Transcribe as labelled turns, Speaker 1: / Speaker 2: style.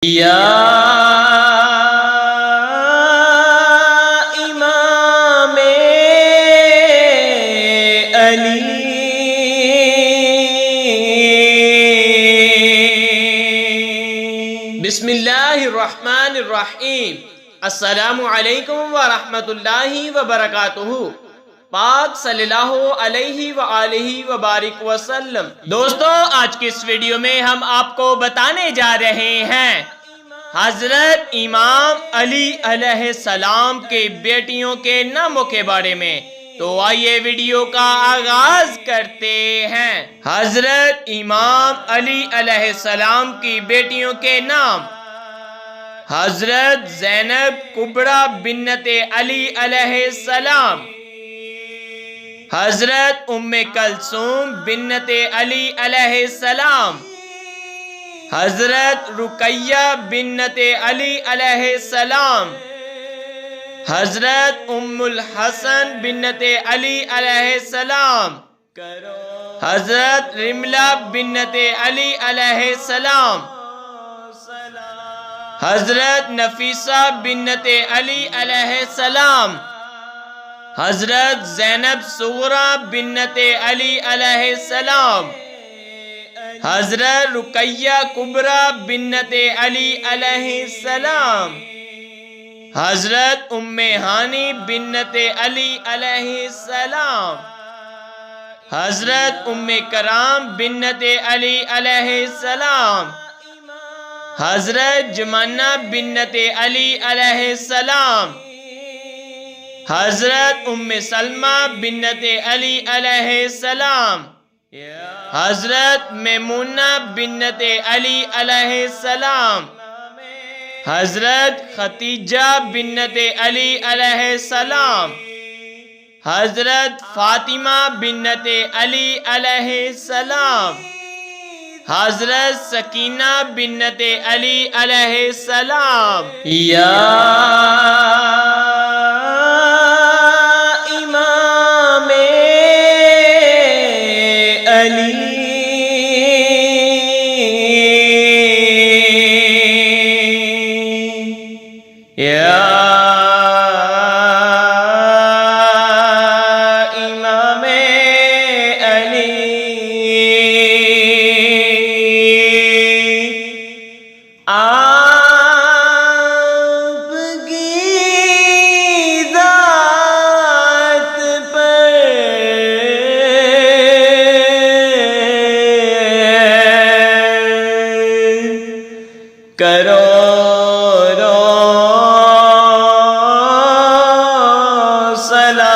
Speaker 1: یا امام علی بسم اللہ الرحمن الرحیم السلام علیکم ورحمۃ اللہ وبرکاتہ۔ پاک صلی اللہ علیہ وآلہ وبارک وسلم۔ دوستو، آج کی اس ویڈیو میں ہم آپ کو بتانے جا رہے ہیں حضرت امام علی علیہ السلام کے بیٹیوں کے ناموں کے بارے میں۔ تو آئیے ویڈیو کا آغاز کرتے ہیں۔ حضرت امام علی علیہ السلام کی بیٹیوں کے نام: حضرت زینب کبریٰ بنت علی علیہ السلام، حضرت ام کلثوم بنت علی علیہ السلام، حضرت رقیہ بنت علی علیہ السلام، حضرت ام الحسن بنت علی علیہ السلام، حضرت رملہ بنت علی علیہ السلام، حضرت نفیسہ بنت علی علیہ السلام، حضرت زینب صغریٰ بنت علی علیہ السلام، حضرت رقیہ کبریٰ بنت علی علیہ السلام، حضرت ام ہانی بنت علی علیہ السلام، حضرت ام کرام بنت علی علیہ السلام، حضرت جمانہ بنت علی علیہ السلام، حضرت ام سلمہ بنت علی علیہ السلام، حضرت میمونہ بنت علی علیہ السلام، حضرت خدیجہ بنت علی علیہ السلام، حضرت فاطمہ بنت علی علیہ السلام، حضرت سکینہ بنت علی علیہ السلام۔ یا امام علی یا امام علی آپ کی ذات پر کروڑوں سلام۔